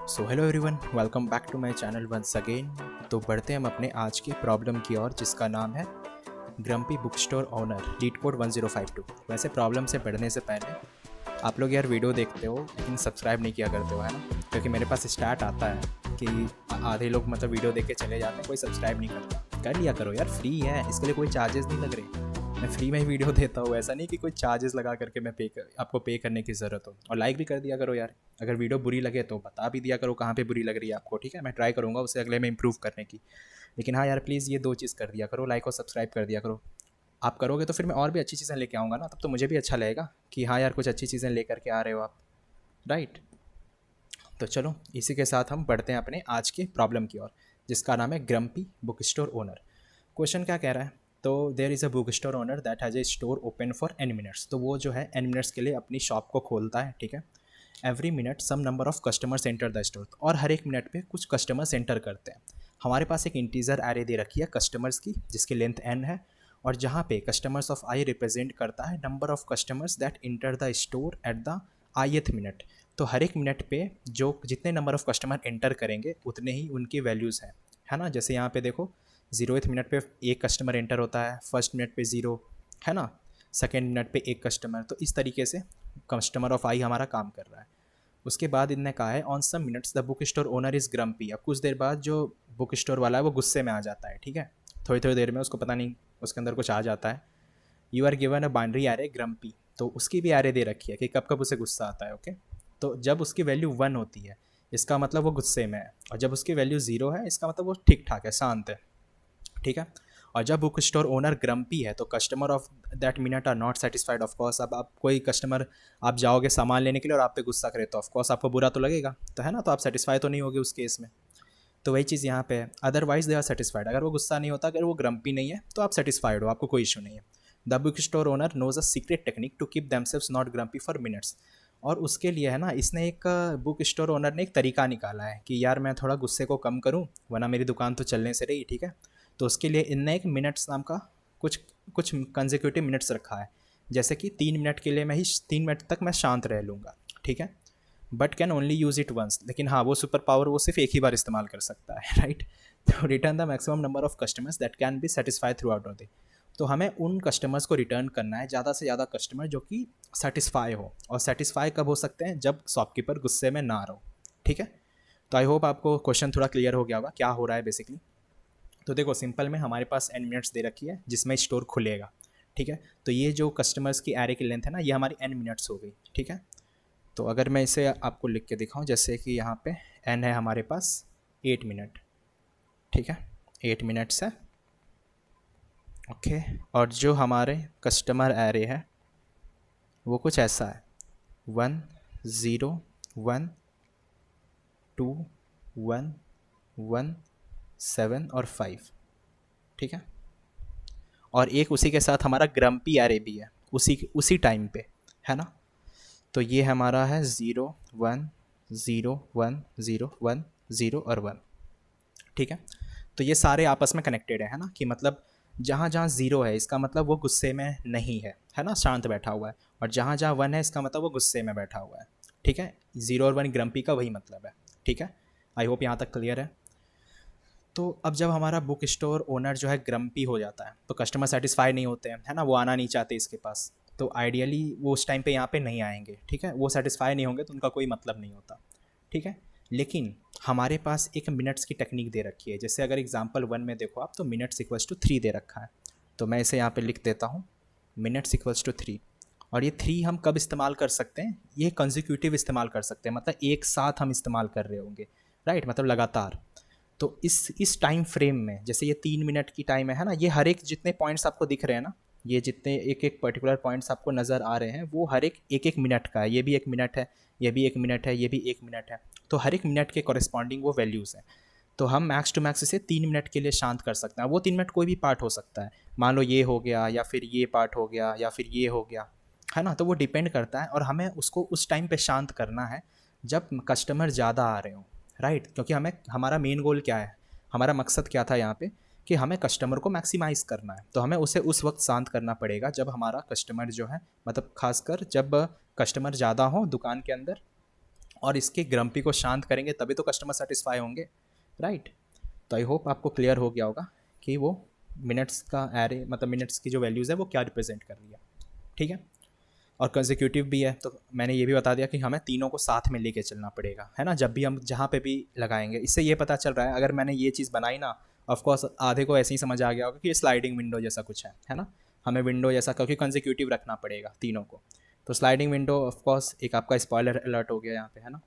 So hello everyone, welcome back to my channel once again. तो बढ़ते हैं हम अपने आज की प्रॉब्लम की ओर, जिसका नाम है grumpy book store owner leet code 1052। वैसे प्रॉब्लम से बढ़ने से पहले आप लोग यार वीडियो देखते हो लेकिन सब्सक्राइब नहीं किया करते हो, है ना? क्योंकि मेरे पास स्टार्ट आता है कि आधे लोग मतलब वीडियो देख के चले जाते हैं, कोई सब्सक्राइब नहीं करता। कर लिया करो यार, फ्री है, इसके लिए कोई चार्जेस नहीं लग रहे। मैं फ्री में ही वीडियो देता हूँ, ऐसा नहीं कि कोई चार्जेस लगा करके मैं आपको पे करने की ज़रूरत हो। और लाइक भी कर दिया करो यार, अगर वीडियो बुरी लगे तो बता भी दिया करो कहाँ पे बुरी लग रही है आपको, ठीक है? मैं ट्राई करूँगा उसे अगले में इम्प्रूव करने की। लेकिन हाँ यार, प्लीज़ ये दो चीज़ कर दिया करो, लाइक और सब्सक्राइब कर दिया करो। आप करोगे तो फिर मैं और भी अच्छी चीज़ें लेके आऊँगा ना, तब तो मुझे भी अच्छा लगेगा कि हाँ यार, कुछ अच्छी चीज़ें लेकर के आ रहे हो आप, राइट? तो चलो इसी के साथ हम बढ़ते हैं अपने आज के प्रॉब्लम की ओर, जिसका नाम है grumpy book store owner. Question क्या कह रहा है? तो there is a book store owner that has a store open for n minutes. तो वो जो है एन मिनट्स के लिए अपनी शॉप को खोलता है, ठीक है? Every minute some number of customers enter the store, और हर एक मिनट पे कुछ कस्टमर्स एंटर करते हैं। हमारे पास एक इंटीजर एरे दे रखी है कस्टमर्स की, जिसकी लेंथ n है, और जहाँ पे कस्टमर्स ऑफ आई रिप्रेजेंट करता है number of customers that enter the store at the ith minute. तो हर एक मिनट पे जो जितने नंबर ऑफ कस्टमर एंटर करेंगे उतने ही उनकी वैल्यूज़ हैं, है ना? जैसे यहाँ पे देखो, 0th मिनट पे एक कस्टमर एंटर होता है, फर्स्ट मिनट पे 0, है ना? सेकेंड मिनट पे एक कस्टमर। तो इस तरीके से कस्टमर ऑफ आई हमारा काम कर रहा है। उसके बाद इनने कहा है on some minutes the book store owner is grumpy. अब कुछ देर बाद जो बुक स्टोर वाला है वो गुस्से में आ जाता है, ठीक है? थोड़ी थोड़ी देर में उसको पता नहीं उसके अंदर कुछ आ जाता है। You are given a binary array grumpy, तो उसकी भी एरे दे रखी है कि कब कब उसे गुस्सा आता है, ओके? तो जब उसकी वैल्यू 1 होती है इसका मतलब वो गुस्से में है, और जब उसकी वैल्यू 0 है इसका मतलब वो ठीक ठाक है, शांत है, ठीक है? और जब बुक स्टोर ओनर ग्रम्पी है तो customer of that minute are not satisfied. Of course, अब आप कोई कस्टमर, आप जाओगे सामान लेने के लिए और आप पे गुस्सा करे तो ऑफ कोर्स आपको बुरा तो लगेगा, तो है ना? तो आप सेटिस्फाई तो नहीं होगे उस केस में। तो वही चीज़ यहाँ पे है, अदरवाइज दे आर सेटिस्फाइड। अगर वो गुस्सा नहीं होता, अगर वो ग्रम्पी नहीं है तो आप सेटिस्फाइड हो, आपको कोई इशू नहीं है। The book store owner knows a secret technique to keep themselves not grumpy for minutes. और उसके लिए है ना, इसने एक बुक स्टोर ओनर ने एक तरीका निकाला है कि यार मैं थोड़ा गुस्से को कम करूँ, वरना मेरी दुकान तो चलने से रही, ठीक है? तो उसके लिए इनने एक मिनट्स नाम का कुछ कुछ कंजिक्यूटिव मिनट्स रखा है। जैसे कि 3 मिनट के लिए मैं ही 3 मिनट तक मैं शांत रह लूँगा, ठीक है? But can only use it once. लेकिन हाँ, वो सुपर पावर वो सिर्फ एक ही बार इस्तेमाल कर सकता है, राइट? तो return the maximum number of customers that can be satisfy through out the day. तो हमें उन कस्टमर्स को रिटर्न करना है, ज़्यादा से ज़्यादा कस्टमर जो कि सेटिस्फाई हो। और सेटिस्फाई कब हो सकते हैं? जब शॉपकीपर गुस्से में ना रहो, ठीक है? तो आई होप आपको क्वेश्चन थोड़ा क्लियर हो गया होगा क्या हो रहा है बेसिकली। तो देखो, सिंपल में हमारे पास n मिनट्स दे रखी है जिसमें स्टोर खुलेगा, ठीक है? तो ये जो कस्टमर्स की एरे की लेंथ है ना, ये हमारी n मिनट्स हो गई, ठीक है? तो अगर मैं इसे आपको लिख के दिखाऊं, जैसे कि यहाँ पे n है हमारे पास 8 मिनट, ठीक है? 8 मिनट्स है, ओके? और जो हमारे कस्टमर एरे है वो कुछ ऐसा है, 1 0 1 2 1 1 7 और 5, ठीक है? और एक उसी के साथ हमारा ग्रम्पी एरे भी है उसी टाइम पे, है ना? तो ये हमारा है 0 1 0 1 0 1 0 और 1, ठीक है? तो ये सारे आपस में कनेक्टेड है ना? कि मतलब जहाँ जहाँ 0 है इसका मतलब वो गुस्से में नहीं है ना? शांत बैठा हुआ है। और जहाँ जहाँ 1 है इसका मतलब वो गुस्से में बैठा हुआ है, ठीक है? 0 और 1 ग्रम्पी का वही मतलब है, ठीक है? आई होप यहाँ तक क्लियर है। तो अब जब हमारा बुक स्टोर ओनर जो है ग्रम्पी हो जाता है तो कस्टमर सेटिस्फाई नहीं होते हैं, है ना? वो आना नहीं चाहते इसके पास। तो आइडियली वो उस टाइम पे यहाँ पे नहीं आएंगे, ठीक है? वो सेटिस्फाई नहीं होंगे तो उनका कोई मतलब नहीं होता, ठीक है? लेकिन हमारे पास एक मिनट्स की टेक्निक दे रखी है। जैसे अगर एग्जांपल 1 में देखो आप, तो मिनट्स इक्वल्स टू 3 दे रखा है। तो मैं इसे यहाँ पे लिख देता हूँ, मिनट्स इक्वल्स टू 3। और ये 3 हम कब इस्तेमाल कर सकते हैं? ये कंजिक्यूटिव इस्तेमाल कर सकते हैं, मतलब एक साथ हम इस्तेमाल कर रहे होंगे, राइट? मतलब लगातार। तो इस टाइम फ्रेम में, जैसे ये 3 मिनट की टाइम है ना, ये हर एक जितने पॉइंट्स आपको दिख रहे हैं ना, ये जितने एक एक पर्टिकुलर पॉइंट्स आपको नज़र आ रहे हैं, वो हर एक मिनट का है। ये भी 1 मिनट है, ये भी 1 मिनट है, ये भी 1 मिनट है। तो हर एक मिनट के कॉरेस्पॉन्डिंग वो वैल्यूज़ हैं। तो हम मैक्स टू मैक्स इसे 3 मिनट के लिए शांत कर सकते हैं। वो 3 मिनट कोई भी पार्ट हो सकता है, मान लो ये हो गया, या फिर ये पार्ट हो गया, या फिर ये हो गया, है ना? तो वो डिपेंड करता है, और हमें उसको उस टाइम पे शांत करना है जब कस्टमर ज़्यादा आ रहे हो, राइट? क्योंकि हमें, हमारा मेन गोल क्या है, हमारा मकसद क्या था यहाँ पे, कि हमें कस्टमर को मैक्सिमाइज़ करना है। तो हमें उसे उस वक्त शांत करना पड़ेगा जब हमारा कस्टमर जो है, मतलब खासकर जब कस्टमर ज़्यादा हो दुकान के अंदर, और इसके ग्रम्पी को शांत करेंगे तभी तो कस्टमर सेटिस्फाई होंगे, राइट। तो आई होप आपको क्लियर हो गया होगा कि वो मिनट्स का एरे, मतलब मिनट्स की जो वैल्यूज़ है वो क्या रिप्रेजेंट कर रही है, ठीक है। और कंसेक्यूटिव भी है, तो मैंने ये भी बता दिया कि हमें तीनों को साथ में लेके चलना पड़ेगा, है ना, जब भी हम जहाँ पे भी लगाएंगे। इससे ये पता चल रहा है, अगर मैंने ये चीज़ बनाई ना, ऑफकोर्स आधे को ऐसे ही समझ आ गया होगा कि ये स्लाइडिंग विंडो जैसा कुछ है ना। हमें विंडो जैसा, क्योंकि कंसेक्यूटिव रखना पड़ेगा तीनों को, तो स्लाइडिंग विंडो ऑफकोर्स एक आपका स्पॉइलर अलर्ट हो गया यहाँ पे, है ना।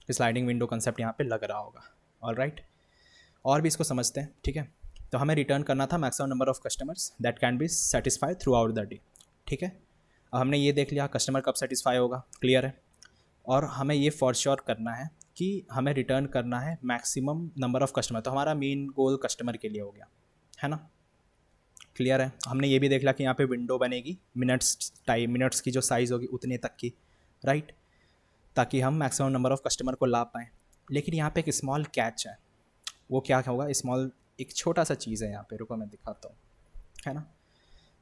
स्लाइडिंग विंडो कंसेप्ट यहाँ पे लग रहा होगा, ऑल राइट। और भी इसको समझते हैं, ठीक है। तो हमें रिटर्न करना था maximum number of customers that can be satisfied through out the day, ठीक है। अब हमने ये देख लिया कस्टमर कब सेटिस्फाई होगा, क्लियर है। और हमें ये फॉर श्योर करना है कि हमें रिटर्न करना है मैक्सिमम नंबर ऑफ कस्टमर, तो हमारा मेन गोल कस्टमर के लिए हो गया, है ना, क्लियर है। हमने ये भी देख लिया कि यहाँ पे विंडो बनेगी मिनट्स की जो साइज़ होगी उतने तक की, राइट, ताकि हम मैक्सिमम नंबर ऑफ कस्टमर को ला पाएँ। लेकिन यहाँ पे एक स्मॉल कैच है, वो क्या होगा, स्मॉल एक छोटा सा चीज़ है यहाँ पे, रुको मैं दिखाता हूँ, है ना,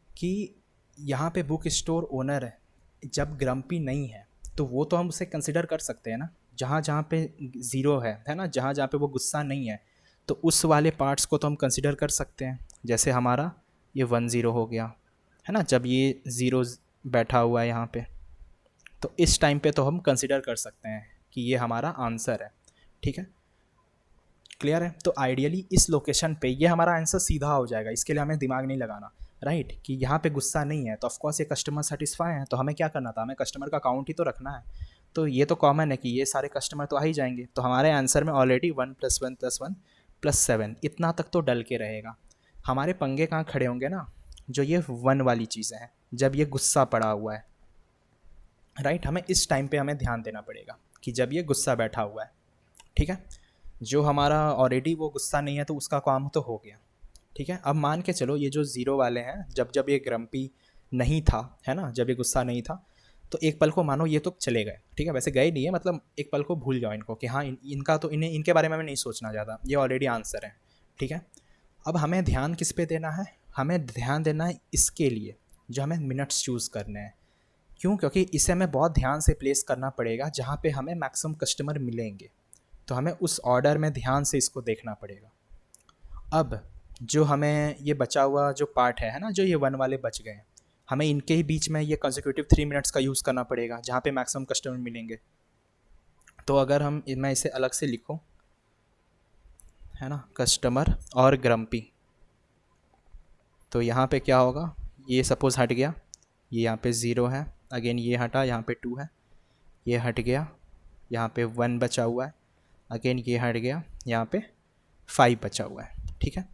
कि यहाँ पे बुक स्टोर ओनर है, जब ग्रम्पी नहीं है तो वो तो हम उसे कंसिडर कर सकते हैं ना, जहाँ जहाँ पे ज़ीरो है ना, जहाँ जहाँ पे वो गुस्सा नहीं है, तो उस वाले पार्ट्स को तो हम कंसिडर कर सकते हैं। जैसे हमारा ये 10 हो गया, है ना, जब ये ज़ीरो बैठा हुआ है यहाँ पे, तो इस टाइम पे तो हम कंसिडर कर सकते हैं कि ये हमारा आंसर है, ठीक है, क्लियर है। तो आइडियली इस लोकेशन पे ये हमारा आंसर सीधा हो जाएगा, इसके लिए हमें दिमाग नहीं लगाना, राइट, कि यहाँ पे गुस्सा नहीं है तो ऑफकोर्स ये कस्टमर सेटिस्फाई है, तो हमें क्या करना था, हमें कस्टमर का काउंट ही तो रखना है। तो ये तो कॉमन है कि ये सारे कस्टमर तो आ ही जाएंगे, तो हमारे आंसर में ऑलरेडी 1+1+1+7 इतना तक तो डल के रहेगा। हमारे पंगे कहाँ खड़े होंगे ना, जो ये 1 वाली चीज़ें हैं, जब ये गुस्सा पड़ा हुआ है, राइट, हमें इस टाइम पे हमें ध्यान देना पड़ेगा कि जब ये गुस्सा बैठा हुआ है, ठीक है। जो हमारा ऑलरेडी वो गुस्सा नहीं है तो उसका काम तो हो गया, ठीक है। अब मान के चलो ये जो ज़ीरो वाले हैं, जब जब ये ग्रम्पी नहीं था, है ना, जब ये गुस्सा नहीं था, तो एक पल को मानो ये तो चले गए, ठीक है, वैसे गए नहीं है, मतलब एक पल को भूल जाओ इनको कि हाँ इनका तो इन्हें इनके बारे में हमें नहीं सोचना ज़्यादा, ये ऑलरेडी आंसर है, ठीक है। अब हमें ध्यान किस पे देना है, हमें ध्यान देना है इसके लिए, जो हमें मिनट्स चूज़ करने हैं। क्यों, क्योंकि इसे हमें बहुत ध्यान से प्लेस करना पड़ेगा जहाँ पे हमें मैक्सिमम कस्टमर मिलेंगे, तो हमें उस ऑर्डर में ध्यान से इसको देखना पड़ेगा। अब जो हमें ये बचा हुआ जो पार्ट है ना, जो ये 1 वाले बच गए हैं, हमें इनके ही बीच में ये कंसेक्यूटिव 3 मिनट्स का यूज़ करना पड़ेगा जहाँ पे मैक्सिमम कस्टमर मिलेंगे। तो अगर मैं इसे अलग से लिखूँ, है ना, कस्टमर और ग्रम्पी, तो यहाँ पे क्या होगा, ये सपोज़ हट गया, ये यहाँ पे 0 है, अगेन ये हटा, यहाँ पे 2 है, ये हट गया, यहाँ पे 1 बचा हुआ है, अगेन ये हट गया, यहाँ पे 5 बचा हुआ है, ठीक है।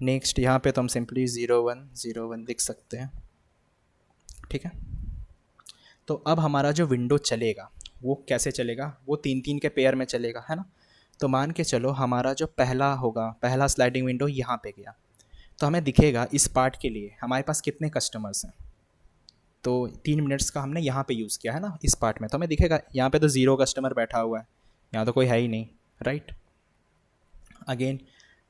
नेक्स्ट यहाँ पे तो हम सिंपली 0 1 लिख सकते हैं, ठीक है। तो अब हमारा जो विंडो चलेगा वो कैसे चलेगा, वो 3-3 के पेयर में चलेगा, है ना। तो मान के चलो हमारा जो पहला होगा, पहला स्लाइडिंग विंडो यहाँ पे गया, तो हमें दिखेगा इस पार्ट के लिए हमारे पास कितने कस्टमर्स हैं। तो 3 मिनट्स का हमने यहाँ पे यूज़ किया है ना इस पार्ट में, तो हमें दिखेगा यहाँ पे तो 0 कस्टमर बैठा हुआ है, यहाँ तो कोई है ही नहीं, राइट। अगेन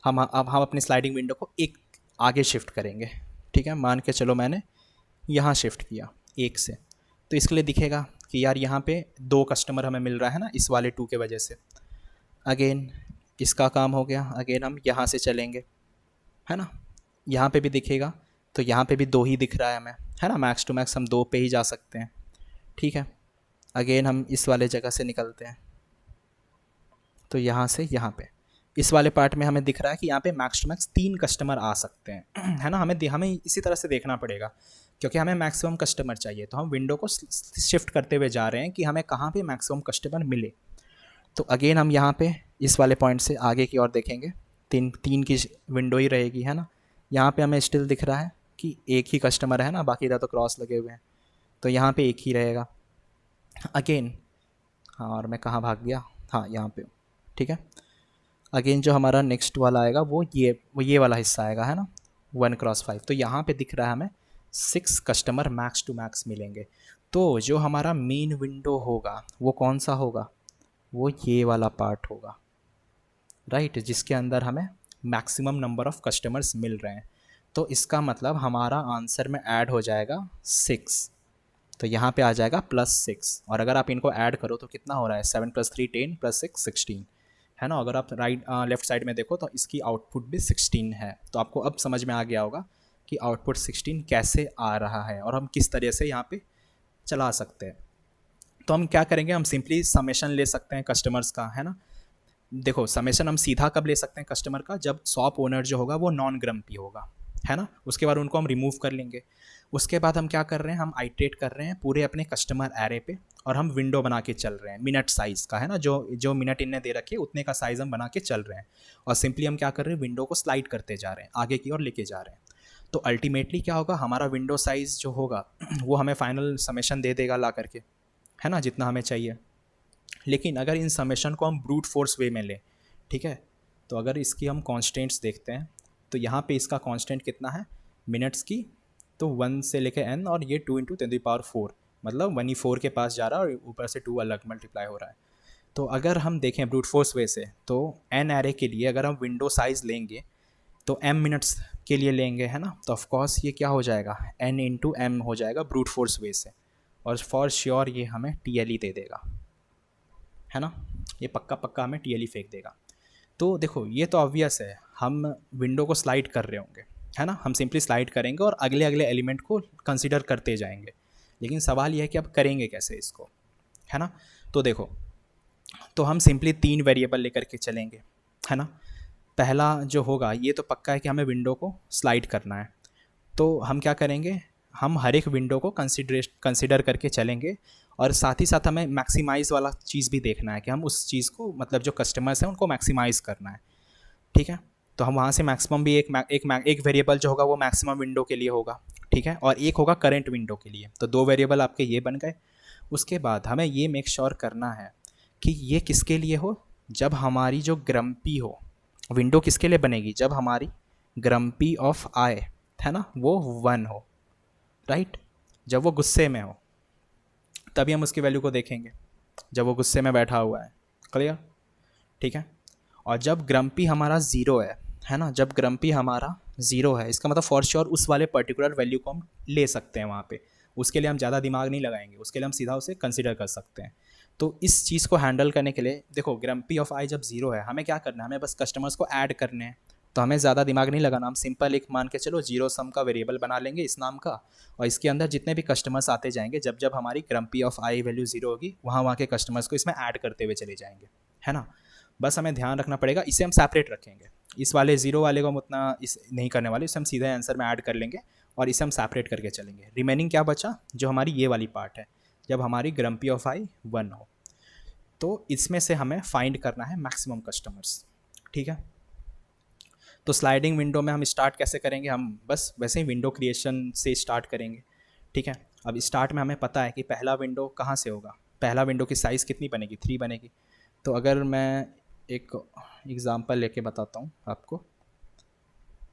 अब हम अपनी स्लाइडिंग विंडो को एक आगे शिफ्ट करेंगे, ठीक है। मान के चलो मैंने यहाँ शिफ्ट किया 1 से, तो इसके लिए दिखेगा कि यार यहाँ पे 2 कस्टमर हमें मिल रहा है ना इस वाले 2 के वजह से। अगेन इसका काम हो गया, अगेन हम यहाँ से चलेंगे, है ना, यहाँ पे भी दिखेगा, तो यहाँ पे भी 2 ही दिख रहा है हमें, है ना, मैक्स टू मैक्स हम 2 पे ही जा सकते हैं, ठीक है। अगेन हम इस वाले जगह से निकलते हैं, तो यहाँ से यहाँ पे इस वाले पार्ट में हमें दिख रहा है कि यहाँ पे मैक्स टू मैक्स 3 कस्टमर आ सकते हैं, है ना। हमें इसी तरह से देखना पड़ेगा क्योंकि हमें मैक्सिमम कस्टमर चाहिए, तो हम विंडो को शिफ्ट करते हुए जा रहे हैं कि हमें कहाँ पे मैक्सिमम कस्टमर मिले। तो अगेन हम यहाँ पे इस वाले पॉइंट से आगे की ओर देखेंगे, 3 की विंडो ही रहेगी, है ना। यहाँ पे हमें स्टिल दिख रहा है कि एक ही कस्टमर है ना, बाकी इधर तो क्रॉस लगे हुए हैं, तो यहाँ पे एक ही रहेगा। अगेन हाँ, और मैं कहाँ भाग गया, हाँ यहाँ पे, ठीक है। अगेन जो हमारा नेक्स्ट वाला आएगा वो ये वाला हिस्सा आएगा, है ना, 1x5, तो यहाँ पे दिख रहा है हमें 6 कस्टमर मैक्स टू मैक्स मिलेंगे। तो जो हमारा मेन विंडो होगा वो कौन सा होगा, वो ये वाला पार्ट होगा, राइट, जिसके अंदर हमें मैक्सिमम नंबर ऑफ़ कस्टमर्स मिल रहे हैं। तो इसका मतलब हमारा आंसर में ऐड हो जाएगा 6, तो यहाँ पे आ जाएगा +6, और अगर आप इनको ऐड करो तो कितना हो रहा है, 7 + 3 10 + 6 16, है ना। अगर आप लेफ्ट साइड में देखो तो इसकी आउटपुट भी 16 है। तो आपको अब समझ में आ गया होगा कि आउटपुट 16 कैसे आ रहा है और हम किस तरह से यहाँ पे चला सकते हैं। तो हम क्या करेंगे, हम सिंपली समेशन ले सकते हैं कस्टमर्स का, है ना। देखो समेशन हम सीधा कब ले सकते हैं कस्टमर का, जब शॉप ओनर जो होगा वो नॉन ग्रम्पी होगा, है ना। उसके बाद उनको हम रिमूव कर लेंगे। उसके बाद हम क्या कर रहे हैं, हम आइट्रेट कर रहे हैं पूरे अपने कस्टमर एरे पे, और हम विंडो बना के चल रहे हैं मिनट साइज़ का, है ना। जो जो मिनट इनने दे रखे उतने का साइज़ हम बना के चल रहे हैं, और सिंपली हम क्या कर रहे हैं, विंडो को स्लाइड करते जा रहे हैं, आगे की ओर लेके जा रहे हैं। तो अल्टीमेटली क्या होगा, हमारा विंडो साइज़ जो होगा वो हमें फाइनल समेशन दे देगा ला करके, है ना, जितना हमें चाहिए। लेकिन अगर इन समेशन को हम ब्रूट फोर्स वे में लें, ठीक है, तो अगर इसकी हम कॉन्स्टेंट्स देखते हैं तो यहाँ पे इसका कांस्टेंट कितना है मिनट्स की, तो 1 से लेकर n, और ये 2 × 10⁴, मतलब 1/4 के पास जा रहा है और ऊपर से 2 अलग मल्टीप्लाई हो रहा है। तो अगर हम देखें ब्रूट फोर्स वे से, तो n एरे के लिए अगर हम विंडो साइज़ लेंगे तो m मिनट्स के लिए लेंगे, है ना। तो ऑफकोर्स ये क्या हो जाएगा, n × m हो जाएगा ब्रूट फोर्स वे से, और फॉर श्योर ये हमें TLE दे देगा, है ना। ये पक्का पक्का हमें TLE फेंक देगा। तो देखो ये तो ऑब्वियस है, हम विंडो को स्लाइड कर रहे होंगे, है ना। हम सिंपली स्लाइड करेंगे और अगले अगले एलिमेंट को कंसीडर करते जाएंगे। लेकिन सवाल यह है कि अब करेंगे कैसे इसको, है ना। तो देखो, तो हम सिंपली 3 वेरिएबल लेकर के चलेंगे, है ना। पहला जो होगा ये तो पक्का है कि हमें विंडो को स्लाइड करना है। तो हम क्या करेंगे, हम हर एक विंडो को कंसिडर करके चलेंगे, और साथ ही साथ हमें मैक्सिमाइज़ वाला चीज़ भी देखना है कि हम उस चीज़ को, मतलब जो कस्टमर्स हैं उनको मैक्सिमाइज़ करना है, ठीक है। तो हम वहाँ से मैक्सिमम भी एक वेरिएबल जो होगा वो मैक्सिमम विंडो के लिए होगा, ठीक है, और एक होगा करंट विंडो के लिए। तो 2 वेरिएबल आपके ये बन गए। उसके बाद हमें ये मेक श्योर करना है कि ये किसके लिए हो, जब हमारी जो ग्रम्पी हो, विंडो किसके लिए बनेगी, जब हमारी ग्रम्पी ऑफ आई, है ना, वो 1 हो, राइट। जब वो गुस्से में हो तभी हम उसकी वैल्यू को देखेंगे, जब वो गुस्से में बैठा हुआ है, क्लियर, ठीक है। और जब ग्रम्पी हमारा 0 है ना, जब ग्रम्पी हमारा 0 है, इसका मतलब फॉर श्योर उस वाले पर्टिकुलर वैल्यू को हम ले सकते हैं वहाँ पे। उसके लिए हम ज़्यादा दिमाग नहीं लगाएंगे, उसके लिए हम सीधा उसे कंसिडर कर सकते हैं। तो इस चीज़ को हैंडल करने के लिए देखो, ग्रम्पी ऑफ आई जब 0 है, हमें क्या करना है, हमें बस कस्टमर्स को ऐड करने हैं। तो हमें ज़्यादा दिमाग नहीं लगाना, हम सिंपल एक मान के चलो 0 सम का वेरिएबल बना लेंगे इस नाम का, और इसके अंदर जितने भी कस्टमर्स आते जाएंगे, जब जब हमारी ग्रम्पी ऑफ आई वैल्यू 0 होगी, वहाँ वहाँ के कस्टमर्स को इसमें ऐड करते हुए चले जाएंगे, है ना। बस हमें ध्यान रखना पड़ेगा, इसे हम सेपरेट रखेंगे। इस वाले 0 वाले को हम उतना इस नहीं करने वाले, इसे हम सीधे आंसर में ऐड कर लेंगे और इसे हम सेपरेट करके चलेंगे। रिमेनिंग क्या बचा, जो हमारी ये वाली पार्ट है, जब हमारी ग्रम्पी ऑफ आई 1 हो, तो इसमें से हमें फाइंड करना है मैक्सिमम कस्टमर्स, ठीक है। तो स्लाइडिंग विंडो में हम स्टार्ट कैसे करेंगे, हम बस वैसे ही विंडो क्रिएशन से स्टार्ट करेंगे, ठीक है। अब स्टार्ट में हमें पता है कि पहला विंडो कहाँ से होगा, पहला विंडो की साइज़ कितनी बनेगी, 3 बनेगी। तो अगर मैं एक एग्ज़ाम्पल लेके बताता हूँ आपको,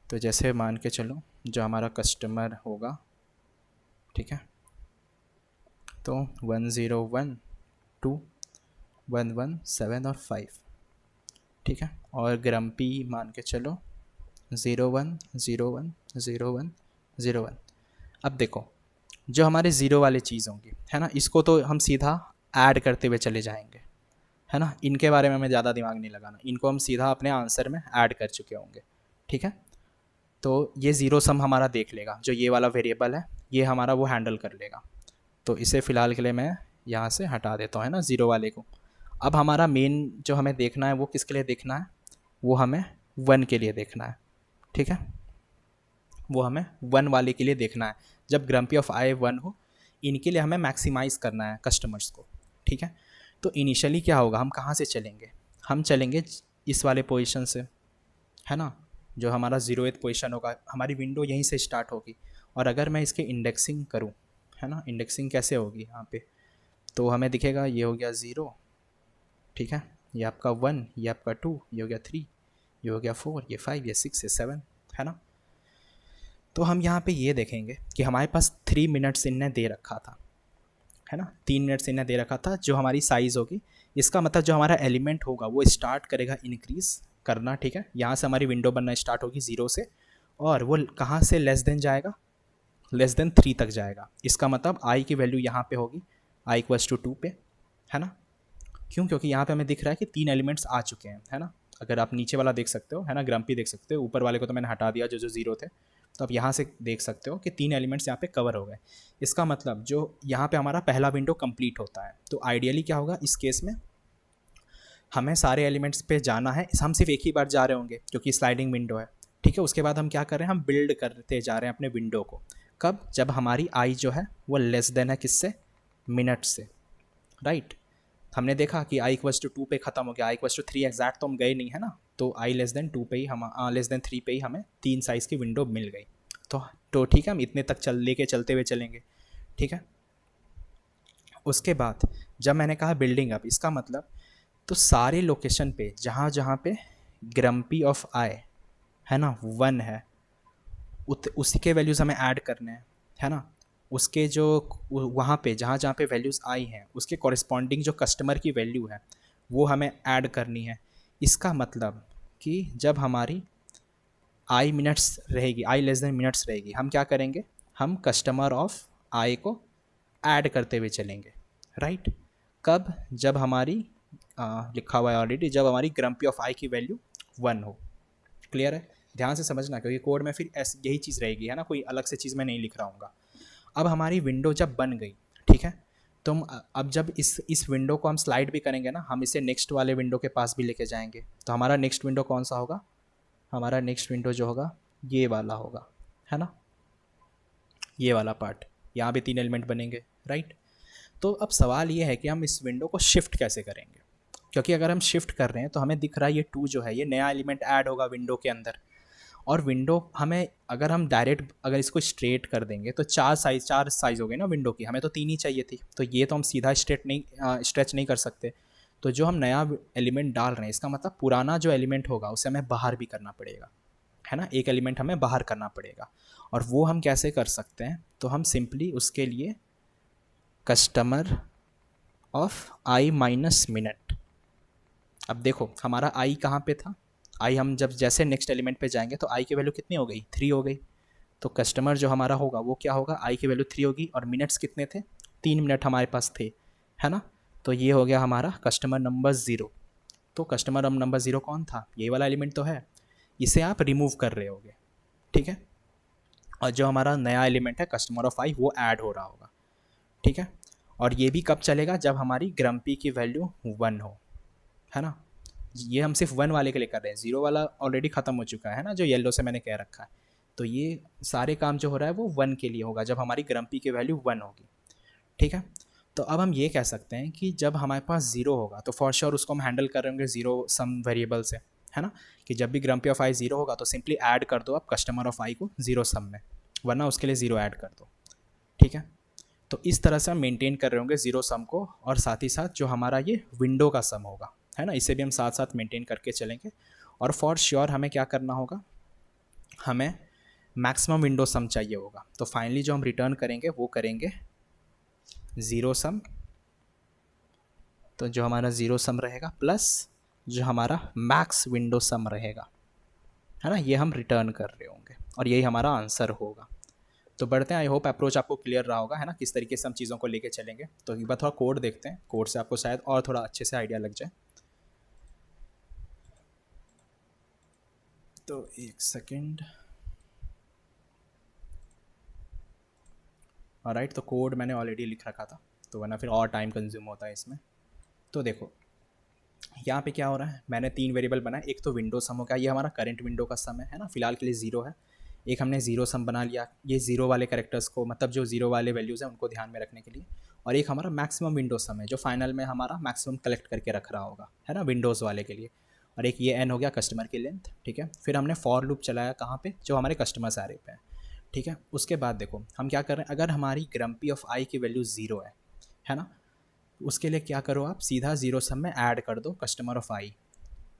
तो जैसे मान के चलो जो हमारा कस्टमर होगा, ठीक है, तो 101 2 1 7 और 5, ठीक है, और ग्रम्पी मान के चलो 01 01 01 01। अब देखो जो हमारे 0 वाले चीज़ होंगी, है ना, इसको तो हम सीधा ऐड करते हुए चले जाएंगे, है ना। इनके बारे में हमें ज़्यादा दिमाग नहीं लगाना, इनको हम सीधा अपने आंसर में ऐड कर चुके होंगे, ठीक है। तो ये 0 सम हमारा देख लेगा, जो ये वाला वेरिएबल है ये हमारा वो हैंडल कर लेगा। तो इसे फ़िलहाल के लिए मैं यहाँ से हटा देता हूँ, है ना, 0 वाले को। अब हमारा मेन जो हमें देखना है वो किसके लिए देखना है, वो हमें 1 के लिए देखना है, ठीक है, वो हमें 1 वाले के लिए देखना है। जब ग्रम्पी ऑफ आई 1 हो, इनके लिए हमें मैक्सिमाइज़ करना है कस्टमर्स को, ठीक है। तो इनिशियली क्या होगा, हम कहाँ से चलेंगे, हम चलेंगे इस वाले पोजीशन से, है ना, जो हमारा 0th पोजीशन होगा, हमारी विंडो यहीं से स्टार्ट होगी। और अगर मैं इसके इंडेक्सिंग करूँ, है ना, इंडेक्सिंग कैसे होगी यहाँ पे, तो हमें दिखेगा ये हो गया 0, ठीक है, ये आपका 1, ये आपका 2, ये हो गया 3, ये हो गया 4, ये 5, ये 6, ये 7, है ना। तो हम यहाँ पे ये देखेंगे कि हमारे पास 3 मिनट्स इनने दे रखा था, है ना, 3 मिनट्स इन्हें दे रखा था, जो हमारी साइज़ होगी। इसका मतलब जो हमारा एलिमेंट होगा वो स्टार्ट करेगा इंक्रीज़ करना, ठीक है। यहाँ से हमारी विंडो बनना स्टार्ट होगी 0 से, और वो कहाँ से लेस देन जाएगा, लेस देन 3 तक जाएगा। इसका मतलब आई की वैल्यू यहाँ पे होगी आई इक्वल्स टू 2 पे, है ना। क्यों? क्योंकि यहाँ पे हमें दिख रहा है कि 3 एलिमेंट्स आ चुके हैं, है ना। अगर आप नीचे वाला देख सकते हो, है ना, ग्रम्पी देख सकते हो, ऊपर वाले को तो मैंने हटा दिया जो जो ज़ीरो थे, तो आप यहाँ से देख सकते हो कि 3 एलिमेंट्स यहाँ पे कवर हो गए। इसका मतलब जो यहाँ पे हमारा पहला विंडो कंप्लीट होता है, तो आइडियली क्या होगा इस केस में, हमें सारे एलिमेंट्स पे जाना है, हम सिर्फ एक ही बार जा रहे होंगे क्योंकि स्लाइडिंग विंडो है, ठीक है। उसके बाद हम क्या कर रहे हैं, हम बिल्ड करते जा रहे हैं अपने विंडो को। कब? जब हमारी आई जो है वो लेस देन है किससे? मिनट से, राइट। हमने देखा कि आई इक्वल्स टू 2 पे ख़त्म हो गया, आई इक्वल्स टू 3 एग्जैक्ट तो हम गए नहीं, है ना। तो आई लेस देन 2 पे ही हम लेस देन 3 पे ही हमें 3 साइज़ की विंडो मिल गई। तो ठीक है, हम इतने तक लेके चलते हुए चलेंगे, ठीक है। उसके बाद जब मैंने कहा बिल्डिंग अप, इसका मतलब तो सारे लोकेशन पे जहाँ जहाँ पे ग्रम्पी ऑफ आई, है ना, 1 है, उसी के वैल्यूज़ हमें ऐड करने हैं, है ना। उसके जो वहाँ पे जहाँ जहाँ पे वैल्यूज़ आई हैं उसके कॉरेस्पॉन्डिंग जो कस्टमर की वैल्यू है वो हमें ऐड करनी है। इसका मतलब कि जब हमारी आई मिनट्स रहेगी, आई लेस देन मिनट्स रहेगी, हम क्या करेंगे, हम कस्टमर ऑफ आई को ऐड करते हुए चलेंगे, राइट। कब? जब हमारी लिखा हुआ है ऑलरेडी, जब हमारी ग्रम्पी ऑफ आई की वैल्यू 1 हो। क्लियर है? ध्यान से समझना क्योंकि कोड में फिर ऐसी यही चीज़ रहेगी, है ना, कोई अलग से चीज़ मैं नहीं लिख रहा हूँ। अब हमारी विंडो जब बन गई, ठीक है, तो हम अब जब इस विंडो को हम स्लाइड भी करेंगे ना, हम इसे नेक्स्ट वाले विंडो के पास भी लेके जाएंगे। तो हमारा नेक्स्ट विंडो कौन सा होगा? हमारा नेक्स्ट विंडो जो होगा ये वाला होगा, है ना, ये वाला पार्ट। यहाँ भी 3 एलिमेंट बनेंगे, राइट। तो अब सवाल ये है कि हम इस विंडो को शिफ्ट कैसे करेंगे, क्योंकि अगर हम शिफ्ट कर रहे हैं तो हमें दिख रहा है ये 2 जो है ये नया एलिमेंट ऐड होगा विंडो के अंदर। और विंडो हमें अगर हम डायरेक्ट अगर इसको स्ट्रेट कर देंगे तो 4 साइज़ हो गए ना विंडो की, हमें तो 3 ही चाहिए थी, तो ये तो हम सीधा स्ट्रेच नहीं कर सकते। तो जो हम नया एलिमेंट डाल रहे हैं इसका मतलब पुराना जो एलिमेंट होगा उसे हमें बाहर भी करना पड़ेगा, है ना, एक एलिमेंट हमें बाहर करना पड़ेगा। और वो हम कैसे कर सकते हैं? तो हम सिंपली उसके लिए customer of I minus minute. अब देखो हमारा आई कहाँ पे था, आई हम जब जैसे नेक्स्ट एलिमेंट पे जाएंगे तो आई की वैल्यू कितनी हो गई? 3 हो गई। तो कस्टमर जो हमारा होगा वो क्या होगा? आई की वैल्यू 3 होगी और मिनट्स कितने थे? 3 मिनट हमारे पास थे, है ना। तो ये हो गया हमारा कस्टमर नंबर 0। तो कस्टमर नंबर 0 कौन था? ये वाला एलिमेंट तो है, इसे आप रिमूव कर रहे होगे, ठीक है। और जो हमारा नया एलिमेंट है कस्टमर ऑफ आई वो ऐड हो रहा होगा, ठीक है। और ये भी कब चलेगा? जब हमारी ग्रम्पी की वैल्यू 1 हो, है ना। ये हम सिर्फ 1 वाले के लिए कर रहे हैं, 0 वाला ऑलरेडी ख़त्म हो चुका है ना, जो येलो से मैंने कह रखा है। तो ये सारे काम जो हो रहा है वो 1 के लिए होगा, जब हमारी ग्रम्पी की वैल्यू 1 होगी, ठीक है। तो अब हम ये कह सकते हैं कि जब हमारे पास 0 होगा तो फॉर श्योर उसको हम हैंडल कर रहे होंगे 0 सम वेरिएबल से, है ना, कि जब भी ग्रम्पी ऑफ आई 0 होगा तो सिंपली ऐड कर दो आप कस्टमर ऑफ आई को 0 सम में, वरना उसके लिए 0 ऐड कर दो, ठीक है। तो इस तरह से हम मेंटेन कर रहे होंगे 0 सम को, और साथ ही साथ जो हमारा ये विंडो का सम होगा, है ना, इसे भी हम साथ साथ मेंटेन करके चलेंगे। और फॉर श्योर हमें क्या करना होगा, हमें मैक्सिमम विंडो सम चाहिए होगा। तो फाइनली जो हम रिटर्न करेंगे वो करेंगे 0 सम। तो जो हमारा 0 सम रहेगा प्लस जो हमारा मैक्स विंडो सम रहेगा, है ना, ये हम रिटर्न कर रहे होंगे और यही हमारा आंसर होगा। तो बढ़ते हैं, आई होप अप्रोच आपको क्लियर रहा होगा, है ना, किस तरीके से हम चीज़ों को लेके चलेंगे। तो एक बार थोड़ा कोड देखते हैं, कोड से आपको शायद और थोड़ा अच्छे से आइडिया लग जाए। तो एक सेकेंड। ऑलराइट, तो कोड मैंने ऑलरेडी लिख रखा था, तो वरना फिर और टाइम कंज्यूम होता है इसमें। तो देखो यहाँ पे क्या हो रहा है, मैंने 3 वेरिएबल बनाए, एक तो विंडो सम हो गया, ये हमारा करंट विंडो का सम है ना, फिलहाल के लिए 0 है। एक हमने 0 सम बना लिया, ये 0 वाले कैरेक्टर्स को, मतलब जो 0 वाले वैल्यूज़ हैं उनको ध्यान में रखने के लिए। और एक हमारा मैक्सिमम विंडो सम है जो फाइनल में हमारा मैक्सिमम कलेक्ट करके रख रहा होगा, है ना, विंडोज़ वाले के लिए। और एक ये एन हो गया कस्टमर की लेंथ, ठीक है। फिर हमने फॉर लूप चलाया कहाँ पे? जो हमारे कस्टमर सारे पे है, ठीक है। उसके बाद देखो हम क्या कर रहे हैं, अगर हमारी ग्रम्पी ऑफ आई की वैल्यू 0 है ना, उसके लिए क्या करो आप, सीधा 0 सम में ऐड कर दो कस्टमर ऑफ आई,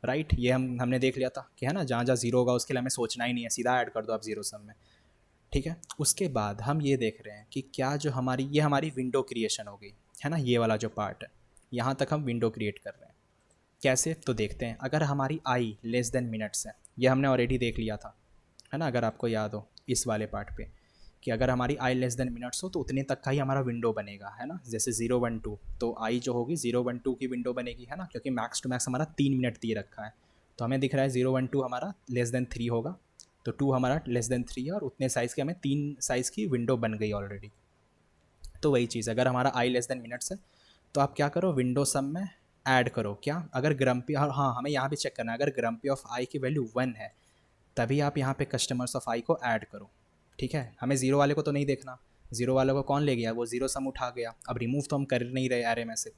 राइट। ये हमने देख लिया था कि, है ना, जहाँ जहाँ 0 होगा उसके लिए हमें सोचना ही नहीं है, सीधा ऐड कर दो आप 0 सम में, ठीक है। उसके बाद हम ये देख रहे हैं कि क्या जो हमारी ये हमारी विंडो क्रिएशन हो गई, है ना, ये वाला जो पार्ट है, यहाँ तक हम विंडो क्रिएट कर रहे हैं। कैसे? तो देखते हैं। अगर हमारी आई लेस देन मिनट्स है, ये हमने ऑलरेडी देख लिया था, है ना, अगर आपको याद हो इस वाले पार्ट पे, कि अगर हमारी आई लेस देन मिनट्स हो तो उतने तक का ही हमारा विंडो बनेगा, है ना। जैसे 0 1 2 तो आई जो होगी 0 1 2 की विंडो बनेगी, है ना, क्योंकि मैक्स टू मैक्स हमारा 3 मिनट दिए रखा है। तो हमें दिख रहा है 0 1 2 हमारा लेस देन 3 होगा, तो 2 हमारा लेस देन 3 है, और उतने साइज़ की हमें 3 साइज़ की विंडो बन गई ऑलरेडी। तो वही चीज़, अगर हमारा आई लेस देन मिनट्स है तो आप क्या करो, विंडो सम में ऐड करो क्या, अगर ग्रम्पी, हाँ हमें यहाँ भी चेक करना है, अगर ग्रम्पी ऑफ आई की वैल्यू 1 है तभी आप यहाँ पे कस्टमर्स ऑफ आई को ऐड करो, ठीक है। हमें ज़ीरो वाले को तो नहीं देखना, ज़ीरो वाले को कौन ले गया, वो ज़ीरो सम उठा गया, अब रिमूव तो हम कर नहीं रहे एरे में से,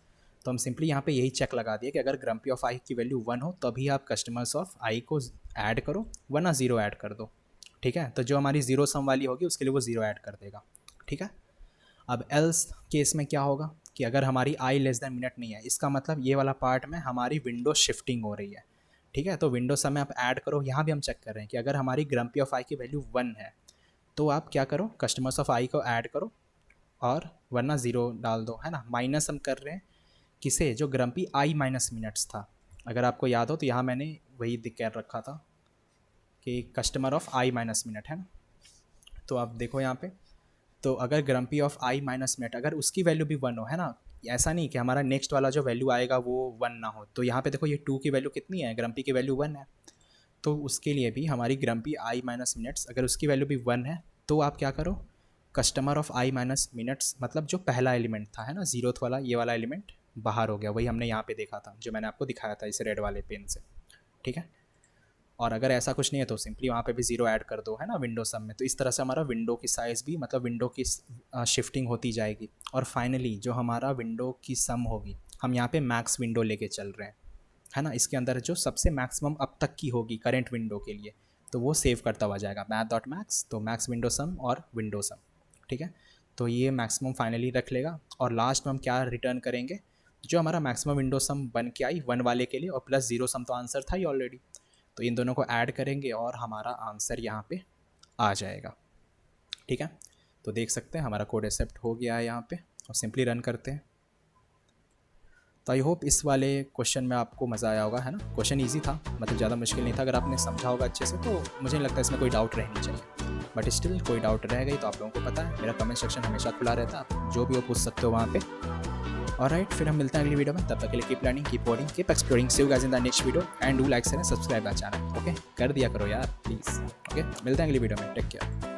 तो हम सिंपली यहाँ पे यही चेक लगा दिए कि अगर ग्रम्पी ऑफ आई की वैल्यू 1 हो तभी आप कस्टमर्स ऑफ आई को ऐड करो, वरना ज़ीरो ऐड कर दो, ठीक है। तो जो हमारी ज़ीरो सम वाली होगी उसके लिए वो ज़ीरो ऐड कर देगा, ठीक है। अब एल्स केस में क्या होगा कि अगर हमारी आई लेस देन मिनट नहीं है, इसका मतलब ये वाला पार्ट में हमारी विंडो शिफ्टिंग हो रही है, ठीक है। तो विंडो सम में आप ऐड करो, यहाँ भी हम चेक कर रहे हैं कि अगर हमारी ग्रम्पी ऑफ आई की वैल्यू 1 है तो आप क्या करो, कस्टमर्स ऑफ आई को ऐड करो, और वरना ज़ीरो डाल दो, है ना। माइनस हम कर रहे हैं किसे, जो ग्रम्पी आई माइनस मिनट्स था, अगर आपको याद हो तो यहाँ मैंने वही दिख कर रखा था कि customer of I minus minute, है ना। तो आप देखो यहाँ पे, तो अगर grumpy of I minus minute अगर उसकी वैल्यू भी 1 हो, है ना, ऐसा नहीं कि हमारा नेक्स्ट वाला जो वैल्यू आएगा वो 1 ना हो, तो यहाँ पे देखो ये 2 की वैल्यू कितनी है, ग्रम्पी की वैल्यू 1 है, तो उसके लिए भी हमारी ग्रम्पी आई माइनस मिनट्स अगर उसकी वैल्यू भी 1 है तो आप क्या करो, customer of I minus minutes मतलब जो पहला एलिमेंट था, है ना, जीरोथ वाला, ये वाला एलिमेंट बाहर हो गया, वही हमने यहाँ पे देखा था जो मैंने आपको दिखाया था इस रेड वाले पेन से, ठीक है। और अगर ऐसा कुछ नहीं है तो सिंपली वहाँ पे भी ज़ीरो ऐड कर दो, है ना, विंडो सम में। तो इस तरह से हमारा विंडो की साइज़ भी, मतलब विंडो की शिफ्टिंग होती जाएगी। और फाइनली जो हमारा विंडो की सम होगी, हम यहाँ पे मैक्स विंडो लेके चल रहे हैं, है ना, इसके अंदर जो सबसे मैक्सिमम अब तक की होगी करेंट विंडो के लिए, तो वो सेव करता हुआ जाएगा मैथ डॉट मैक्स, तो मैक्स विंडो सम और विंडो सम, ठीक है। तो ये मैक्सिमम फाइनली रख लेगा, और लास्ट में हम क्या रिटर्न करेंगे, जो हमारा मैक्सिमम विंडो सम बन के आई 1 वाले के लिए, और प्लस ज़ीरो सम तो आंसर था ही ऑलरेडी, तो इन दोनों को ऐड करेंगे और हमारा आंसर यहाँ पे आ जाएगा, ठीक है। तो देख सकते हैं हमारा कोड एक्सेप्ट हो गया है यहाँ पे, और सिंपली रन करते हैं। तो आई होप इस वाले क्वेश्चन में आपको मज़ा आया होगा, है ना। क्वेश्चन इजी था, मतलब ज़्यादा मुश्किल नहीं था, अगर आपने समझा होगा अच्छे से तो मुझे नहीं लगता इसमें कोई डाउट रहनी चाहिए, बट स्टिल कोई डाउट रह गई तो आप लोगों को पता है मेरा कमेंट सेक्शन हमेशा खुला रहता है, आप जो भी वो पूछ सकते हो वहाँ पे। ऑलराइट, फिर हम मिलते हैं अगली वीडियो में, तब तक के लिए keep learning, keep coding, keep exploring, see you guys in the next video and do like and subscribe our channel, okay, कर दिया करो यार प्लीज़, ओके। मिलते हैं अगली वीडियो में, टेक केयर।